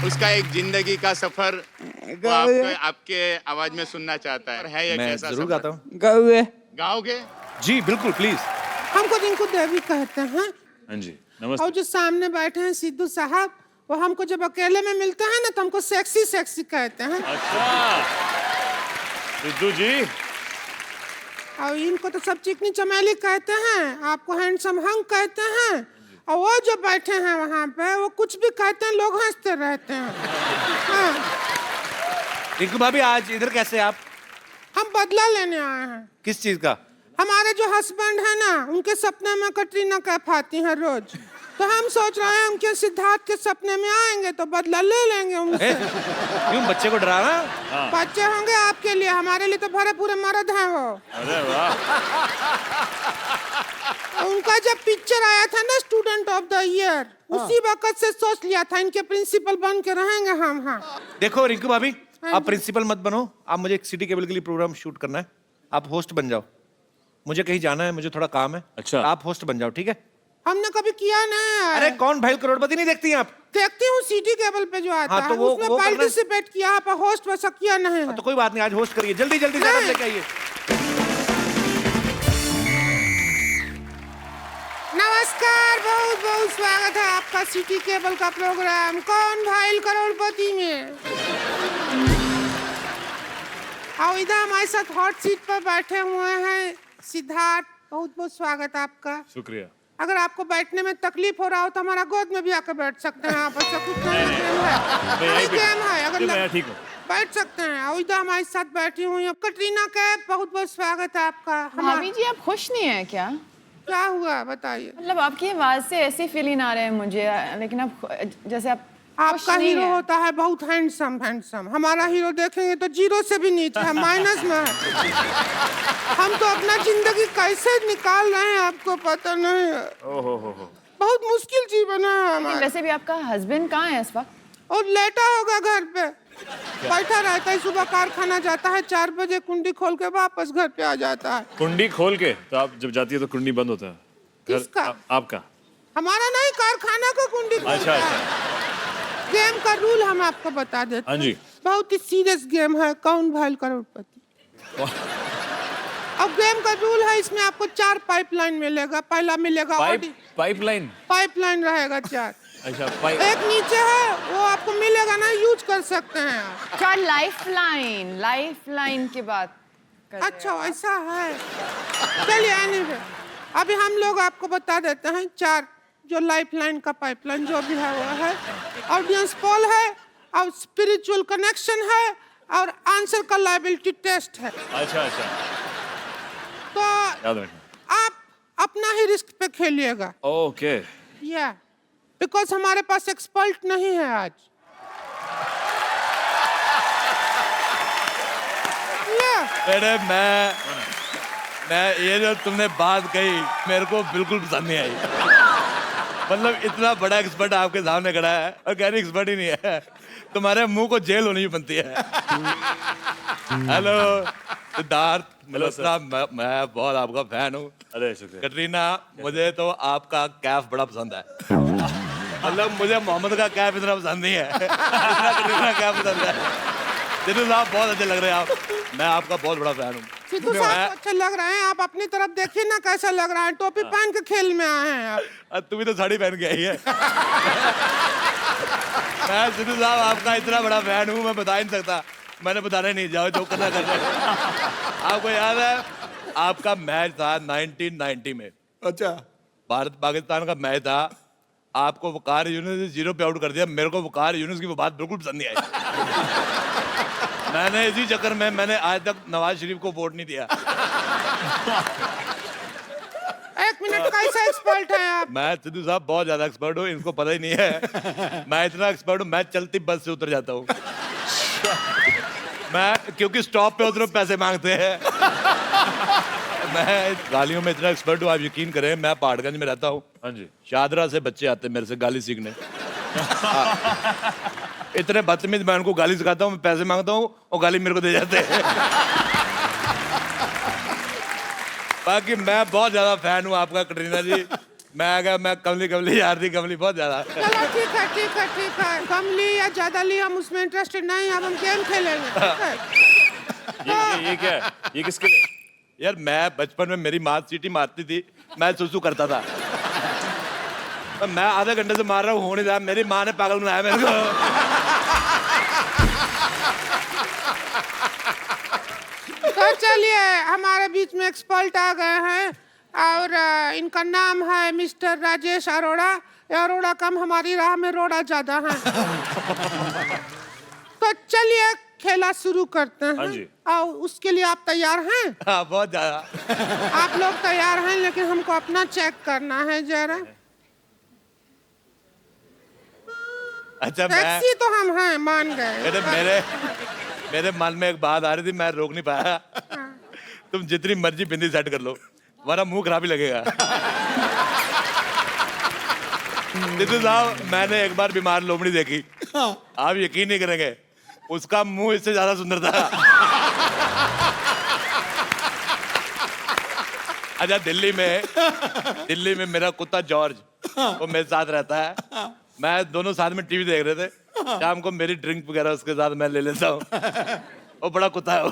उसका एक जिंदगी का सफर वो आपके आपके आवाज में सुनना चाहता है ये मैं कैसा जरूर सफर? गाता हूँ। गौए। गाओगे? जी बिल्कुल, प्लीज। हमको जिनको देवी कहते हैं हाँ जी और नमस्ते। जो सामने बैठे हैं सिद्धू साहब, वो हमको जब अकेले में मिलते हैं ना तो हमको सेक्सी सेक्सी कहते हैं। अच्छा सिद्धू जी। और इनको तो सब चिकनी चमेली कहते हैं, आपको हैंडसम हंग कहते हैं, और वो जो बैठे हैं वहाँ पे वो कुछ भी कहते हैं, लोग हंसते रहते हैं। हाँ। रिंकू भाभी, आज इधर कैसे आप? हम बदला लेने आए हैं। किस चीज का? हमारे जो हस्बैंड है ना, उनके सपने में कटरीना कैफ आती है रोज, तो हम सोच रहे हैं उनके सिद्धार्थ के सपने में आएंगे तो बदला ले लेंगे उनसे। क्यों बच्चे को डराना? बच्चे होंगे आपके लिए, हमारे लिए तो भरे पूरे मर्द हैं वो। अरे वाह। उनका जब पिक्चर आया था ना स्टूडेंट ऑफ द ईयर, उसी वक्त से सोच लिया था इनके प्रिंसिपल बन के रहेंगे हम। हाँ देखो रिंकू भाभी, आप प्रिंसिपल मत बनो, आप मुझे एक सिटी केबल के लिए प्रोग्राम शूट करना है, आप होस्ट बन जाओ। मुझे कहीं जाना है, मुझे थोड़ा काम है। अच्छा। आप होस्ट बन जाओ, ठीक है? हमने कभी किया नहीं है। अरे कौन भाई करोड़पति नहीं देखती हैं आप? देखती हूँ सिटी केबल पे जो आता हाँ, तो है, वो उसमें करना है। पार्टिसिपेट किया पर होस्ट वैसा किया नहीं है। तो कोई बात नहीं, आज होस्ट करिए, जल्दी जल्दी सेटअप लेके आइए। नमस्कार, बहुत बहुत स्वागत है आपका सिटी केबल का प्रोग्राम कौन भाई करोड़पति में। और इधर हमारे साथ हॉट सीट पर बैठे हुए हैं सिद्धार्थ, बहुत बहुत स्वागत है आपका। शुक्रिया। अगर आपको बैठने में तकलीफ हो रहा हो तो हमारा गोद में भी आकर बैठ सकते हैं आप, ऐसा कुछ नहीं है। गेम है, अगर मैं ठीक हूँ। बैठ सकते हैं। और इधर हमारे साथ बैठी हुई है कटरीना कैफ, बहुत बहुत स्वागत है आपका। भाभी जी, आप खुश नहीं है क्या? क्या हुआ बताइए। मतलब आपकी आवाज से ऐसी फीलिंग आ रहे हैं मुझे, लेकिन आप जैसे आप आपका हीरो होता है बहुत हैंडसम हैंडसम, हमारा हीरो देखेंगे तो जीरो से भी नीचे है, माइनस में है। हम तो अपना जिंदगी कैसे निकाल रहे हैं आपको पता नहीं है। बहुत मुश्किल जीवन है हमारा। वैसे भी आपका हस्बैंड कहाँ है इस वक्त? और लेटा होगा घर पे, बैठा रहता है, सुबह कारखाना जाता है 4 बजे, कुंडी खोल के वापस घर पे आ जाता है। कुंडी खोल के? तो आप जब जाती है तो कुंडी बंद होता है? किसका? आपका। हमारा नहीं, कारखाना का कुंडी खोलता अच्छा है। अच्छा। गेम का रूल हम आपको बता देते हाँ जी। बहुत ही सीरियस गेम है, कौन भाई करोड़पति। अब गेम का रूल है, इसमें आपको 4 पाइपलाइन मिलेगा। पहला मिलेगा पाइपलाइन। पाइपलाइन रहेगा 4। अच्छा एक नीचे है, वो आपको मिलेगा ना, यूज कर सकते हैं आप। क्या लाइफ लाइन की बात कर रहे हैं? अच्छा ऐसा है, चलिए anyway, अभी हम लोग आपको बता देते हैं 4 जो लाइफलाइन का पाइपलाइन जो भी है वो है, ऑडियंस पोल है, और स्पिरिचुअल कनेक्शन है, और आंसर का लायबिलिटी टेस्ट है। अच्छा अच्छा। तो याद रखना। आप अपना ही रिस्क पे खेलिएगा। ओके। या बिकॉज हमारे पास एक्सपर्ट नहीं है आज। अरे मैं ये जो तुमने बात कही मेरे को बिल्कुल पसंद नहीं आई। मतलब इतना बड़ा एक्सपर्ट आपके सामने खड़ा है और कह रही एक्सपर्ट ही नहीं है। तुम्हारे मुंह को जेल होनी बनती है। हेलो सिद्धार्थ, मैं बहुत आपका फैन हूँ। अरे शुक्रिया। कटरीना, मुझे तो आपका कैफ बड़ा पसंद है। मतलब मुझे मोहम्मद का कैफ इतना पसंद नहीं है जितना कटरीना कैफ पसंद है। सिद्धू साहब बहुत अच्छे लग रहे हैं आप, मैं आपका बहुत बड़ा फैन हूँ। सिद्धू साहब अच्छे लग रहे हैं, आप अपनी तरफ देखिए ना कैसा लग रहा है, टोपी पहन के खेल में आए हैं आप। तुम भी तो साड़ी पहन के आई है। मैं सिद्धू साहब आपका इतना बड़ा फैन हूँ, मैं बता ही नहीं सकता। मैंने बताना नहीं, जाओ जो करना कर रहे। आपको याद है आपका मैच था 1990 में? अच्छा, भारत पाकिस्तान का मैच था, आपको वकार यूनुस ने 0 पे आउट कर दिया। मेरे को वकार यूनुस की वो बात बिल्कुल पसंद नहीं आई। मैंने इसी चक्कर में मैंने आज तक नवाज शरीफ को वोट नहीं दिया। 1 मिनट, कैसा एक्सपर्ट है आप? मैं सिद्धू साहब बहुत ज्यादा एक्सपर्ट हूँ, इनको पता ही नहीं है। मैं इतना एक्सपर्ट हूँ, मैं चलती बस से उतर जाता हूँ। मैं क्योंकि स्टॉप पे उतरो पैसे मांगते हैं। मैं गालियों में इतना एक्सपर्ट हूँ, आप यकीन करें, मैं पहाड़गंज में रहता हूँ। हाँ जी। शादरा से बच्चे आते हैं मेरे से गाली सीखने। इतने बदतमीज, मैं उनको गाली सिखाता हूँ, मैं पैसे मांगता हूँ और गाली मेरे को दे जाते हैं। बाकी मैं बहुत ज्यादा फैन हूँ आपका कटरीना जी। मैं कमली कमली यार दी कमली बहुत ज्यादा। चलो ठीक है कम ली या ज्यादा ली हम उसमें इंटरेस्टेड नहीं, अब हम गेम खेलेंगे, ठीक है? ये क्या है? ये किसके लिए? यार मैं बचपन में मेरी माँ सीटी मारती थी, मैं सुसु करता था। मैं आधे घंटे से मार रहा हूँ, हो नहीं रहा, मेरी माँ ने पागल बनाया मेरे को। तो चलिए हमारे बीच में एक्सपर्ट आ गए हैं और इनका नाम है मिस्टर राजेश अरोड़ा। अरोड़ा कम, हमारी राह में रोड़ा ज्यादा है। तो चलिए खेला शुरू करते हैं। हाँ जी। और उसके लिए आप तैयार हैं? हाँ, बहुत ज्यादा। आप लोग तैयार हैं, लेकिन हमको अपना चेक करना है जरा। अच्छा, टैक्सी तो हम हैं, मान गए। मेरे मन में एक बात आ रही थी, मैं रोक नहीं पाया। तुम जितनी मर्जी बिंदी सेट कर लो, वरना मुंह खराब ही लगेगा। सिद्धू साहब, मैंने एक बार बीमार लोमड़ी देखी, आप यकीन नहीं करेंगे, उसका मुंह इससे ज्यादा सुंदर था। अच्छा, दिल्ली में मेरा कुत्ता जॉर्ज, वो मेरे साथ रहता है। मैं दोनों साथ में टीवी देख रहे थे, शाम को मेरी ड्रिंक वगैरह उसके साथ मैं ले लेता हूँ। वो बड़ा कुत्ता है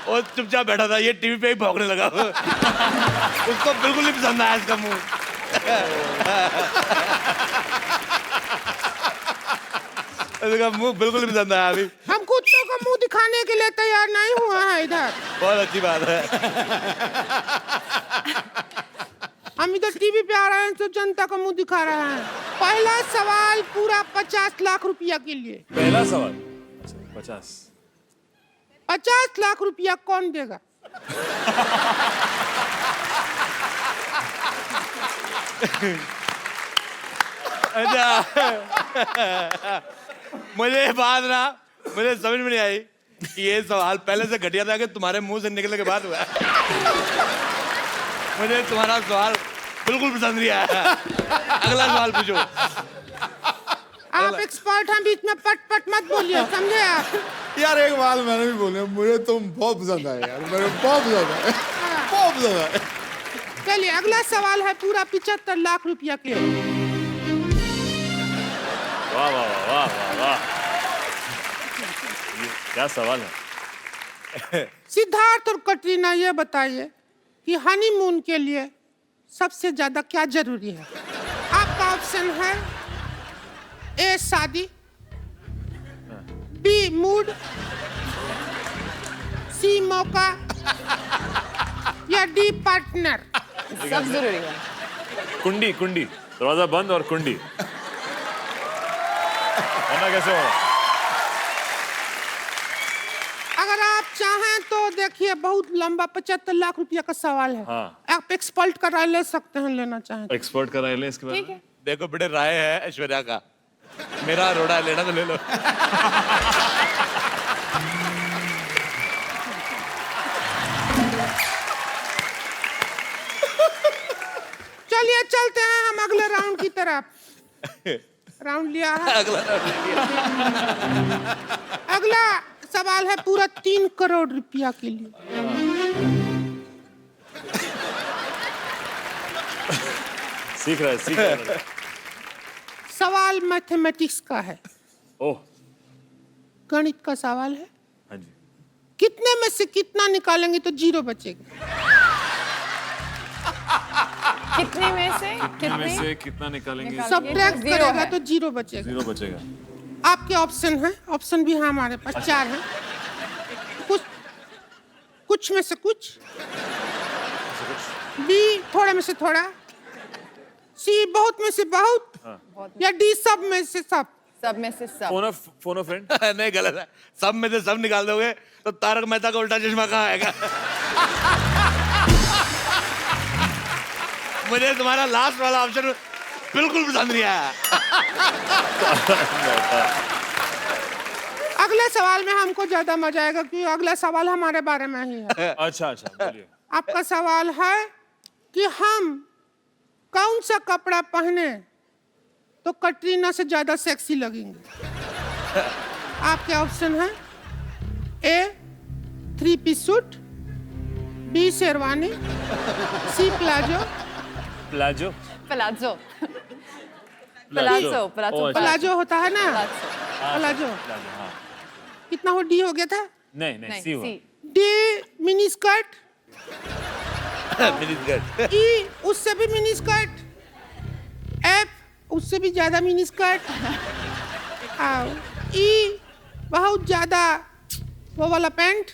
वो चुपचाप बैठा था, ये टीवी पे ही भौंकने लगा। उसको बिल्कुल नहीं पसंद आया इसका मुंह। इसका मुंह बिल्कुल नहीं पसंद आया। अभी हम कुत्तों को मुंह दिखाने के लिए तैयार नहीं हुआ है इधर। बहुत अच्छी बात है। हम इधर टीवी पे आ रहे हैं तो जनता को मुंह दिखा रहे हैं। पहला सवाल पूरा 50 लाख रुपया के लिए। पहला सवाल 50 लाख रुपया कौन देगा? मुझे समझ में नहीं आई कि ये सवाल पहले से घटिया था कि तुम्हारे मुंह से निकलने के बाद हुआ। मुझे तुम्हारा सवाल बिल्कुल पसंद नहीं आया। अगला सवाल पूछो। आप एक्सपर्ट हैं, बीच में पट पट मत बोलिए, समझे आप? यार एक बात मैंने भी बोली, मुझे तुम बहुत पसंद आए यार, मेरे बहुत पसंद आए, बहुत पसंद आए। चलिए अगला सवाल है पूरा 75 लाख रुपया के। वाह वाह वाह वाह वाह, क्या सवाल है। सिद्धार्थ और कटरीना, ये बताइए कि हनीमून के लिए सबसे ज्यादा क्या जरूरी है? आपका ऑप्शन है ए शादी, बी मूड, सी मौका या डी पार्टनर। सब जरूरी है। कुंडी दरवाजा बंद और कुंडी, वरना कैसे होगा? अगर आप चाहें तो देखिए, बहुत लंबा 75 लाख रुपया का सवाल है। हाँ। आप एक्सपर्ट का राय ले सकते हैं, लेना चाहें तो। एक्सपर्ट का राय ले इसके बारे में। देखो बेटे, राय है ऐश्वर्या का, मेरा रोड़ा लेना तो ले लो। चलिए चलते हैं हम अगले राउंड की तरफ। राउंड लिया है। अगला सवाल है पूरा 3 करोड़ रुपया के लिए। सीख रहा है। सवाल मैथमेटिक्स का है। ओह, गणित का सवाल है। हाँ जी। कितने में से कितना निकालेंगे तो 0 बचेगा? कितने में से कितना निकालेंगे? सब्ट्रैक्ट करेगा तो 0 बचेगा। 0 बचेगा। आपके ऑप्शन है, ऑप्शन भी है हमारे पास, 4 है। कुछ में से कुछ, बी थोड़े में से थोड़ा, सी बहुत में से बहुत, या डी सब में से सब। सब में से सब। Phone of friend. नहीं, गलत है। सब में से सब निकाल दोगे तो तारक मेहता का उल्टा चश्मा कहाँ आएगा? मुझे तुम्हारा लास्ट वाला ऑप्शन बिल्कुल पसंद नहीं आया। अगले सवाल में हमको ज्यादा मजा आएगा, क्योंकि अगला सवाल हमारे बारे में ही है। अच्छा बोलिए। आपका सवाल है कि हम कौन सा कपड़ा पहने तो कटरीना से ज्यादा सेक्सी लगेंगे। आपके ऑप्शन है A 3 piece suit, B sherwani, C palazzo, palazzo palazzo palazzo palazzo palazzo होता है ना, प्लाजो। हाँ कितना हो, डी हो गया था, नहीं नहीं सी हुआ D mini skirt, mini skirt, E उससे भी मिनी स्कर्ट, एफ उससे भी ज्यादा मिनी स्कर्ट, ई बहुत ज्यादा वो वाला पैंट,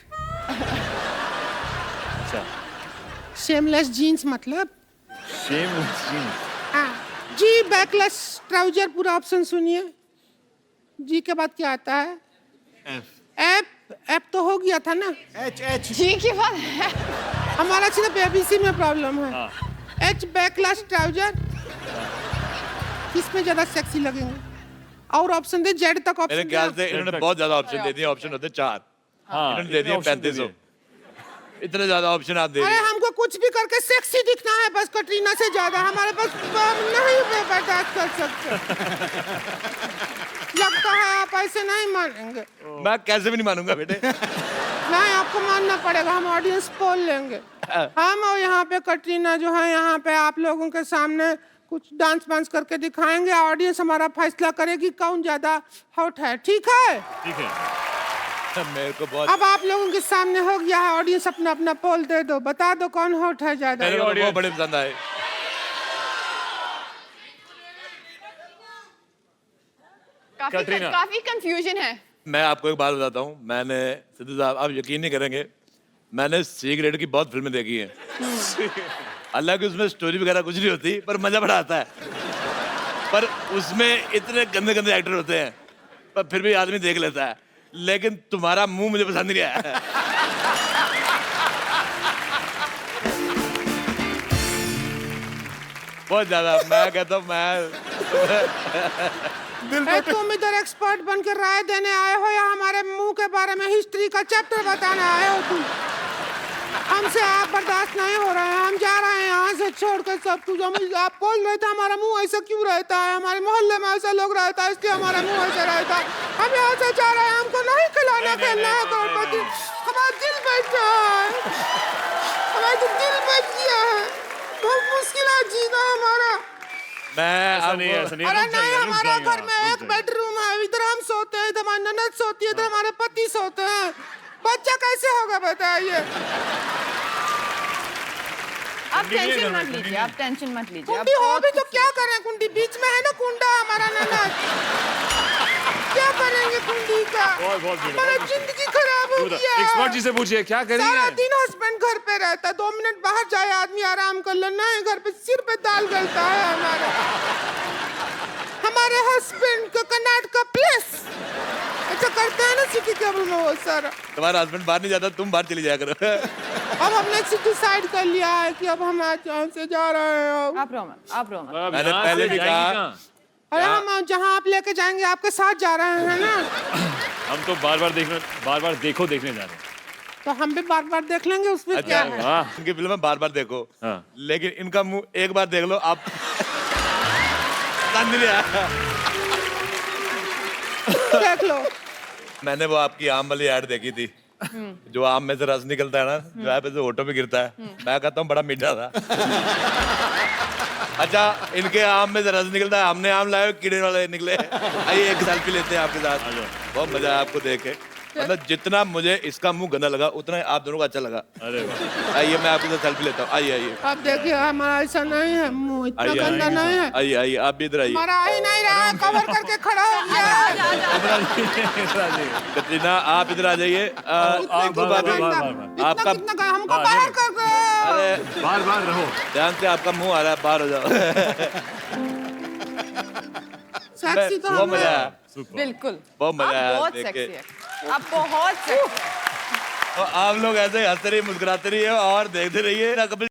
अच्छा शेमलेस जीन्स मतलब, शेमलेस जीन्स, जी बैकलेस ट्राउजर। पूरा ऑप्शन सुनिए, जी के बाद क्या आता है, एफ तो हो गया था ना, एच जी के बाद हमारा सिर्फ एबीसी में प्रॉब्लम है। एच बैकलेस ट्राउजर, किसमें ज्यादा सेक्सी लगेंगे? और ऑप्शन दे, जेड तक ऑप्शन। मेरे ख्याल से इन्होंने बहुत ज्यादा ऑप्शन दे दिए, ऑप्शन होते 4, इन्होंने दे दिए 3500। इतने ज्यादा ऑप्शन आप दे अरे रहे हैं। हमको कुछ भी करके सेक्सी दिखना है, बस कटरीना से ज्यादा हमारे पास नहीं बर्दाश्त कर सकते। लगता है आप ऐसे नहीं मानेंगे। मैं कैसे भी नहीं मानूंगा बेटे। नहीं, आपको मानना पड़ेगा, हम ऑडियंस पोल लेंगे। हम और यहाँ पे कटरीना जो है, यहाँ पे आप लोगों के सामने कुछ डांस वांस करके दिखाएंगे, ऑडियंस हमारा फैसला करेगी कौन ज्यादा हॉट है। ठीक है, ठीक है। मेरे को बहुत, अब आप लोगों के सामने हो गया है, ऑडियंस अपना अपना पोल दे दो, बता दो कौन हॉट है ज्यादा। मेरे को बहुत बड़े पसंद आए। कटरीना। काफी कंफ्यूजन है। मैं आपको एक बात बताता हूँ, मैंने सिद्धू साहब, आप यकीन नहीं करेंगे, मैंने सी ग्रेड की बहुत फिल्में देखी हैं। हालांकि उसमें स्टोरी वगैरह कुछ नहीं होती, पर मजा बड़ा आता है। पर उसमें इतने गंदे गंदे एक्टर होते हैं, पर फिर भी आदमी देख लेता है। लेकिन तुम्हारा मुंह मुझे पसंद नहीं आया। बहुत ज्यादा, मैं कहता हूँ मैं तुम इधर एक्सपर्ट बन के राय देने आए हो या हमारे मुंह के बारे में हिस्ट्री का चैप्टर बताने आए हो तुम? हमसे आप बर्दाश्त नहीं हो रहे हैं, हम जा रहे हैं यहाँ से छोड़ कर सब कुछ। आप बोल रहे थे हमारा मुंह ऐसा क्यों रहता है, हमारे मोहल्ले में ऐसा लोग रहता है, इसलिए हमारा मुंह ऐसा रहता है। हम यहाँ से जा रहे हैं, हमको नहीं खिलाना खेलना है करोड़पति। हमारा दिल बैठ गया है, हमारा तो दिल बैठ गया है, बहुत मुश्किल है जीना हमारा। ऐसा नहीं, ऐसा नहीं। अरे नहीं, हमारा घर में एक बेडरूम है, इधर हम सोते हैं, इधर हमारी ननद सोती है, इधर हमारे पति सोते हैं। बच्चा कैसे होगा बताइए? आप टेंशन मत लीजिए, आप टेंशन मत लीजिए। कुंडी हो भी तो क्या करें, कुंडी बीच में है ना कुंडा हमारा ननद, क्या करेंगे कुंडी का? हमारा जिंदगी खराब हो गया। एक्सपर्ट जी से पूछिए क्या करेंगे। सारा दिन हस्बैंड घर पे रहता, 2 मिनट बाहर जाए आदमी आराम कर लेना है, घर पे सिर पे दाल गलता है हमारे हस्बैंड का कर्नाटका प्लेस ऐसा करते हैं ना सिटी केबल में वो सारा। तुम्हारा हस्बैंड बाहर नहीं जाता, तुम बाहर चली जाया करो। अब हमने डिसाइड कर लिया है कि अब हम आज यहाँ से जा रहे हैं। आप रोमन मैंने पहले भी कहा, अरे हम जहाँ आप लेके जाएंगे आपके साथ जा रहे हैं ना। हम तो बार बार देखने जा रहे हैं। तो हम भी बार बार देख लेंगे, उसमें क्या है। इनकी फिल्म बार बार देखो, लेकिन इनका मुंह एक बार देख लो आप। देख लो, मैंने वो आपकी आम वाली ऐड देखी थी, जो आम में से रस निकलता है ना, जो है पे होठों में गिरता है। मैं कहता हूँ बड़ा मीठा था। अच्छा, इनके आम में से रस निकलता है, हमने आम लाए कीड़े वाले निकले। आइए एक सेल्फी लेते हैं आपके साथ, बहुत मजा आया आपको देख के। मतलब जितना मुझे इसका मुंह गंदा लगा, उतना ही आप दोनों को अच्छा लगा। अरे आइए मैं आपके साथ सेल्फी लेता हूँ, आइए आइए। अब देखिए हमारा ऐसा नहीं है, मुंह इतना गंदा नहीं है। आइए आइए, आप भी इधर आइए। हमारा आ ही नहीं रहा, कवर करके खड़ा हो गया। कटरीना आप इधर आ जाइए। आपका हमको बाहर कर दो। अरे बार रहो, ध्यान से, आपका मुंह आ रहा है, बाहर हो जाओ। सेक्सी तो बहुत मजा आया, बिल्कुल बहुत मजा आया बहुत देख सेक्सी के। है, आप बहुत सेक्सी है। और आप लोग ऐसे हंसते रहिए, मुस्कुराते रहिए और देखते रहिए ना। कपिल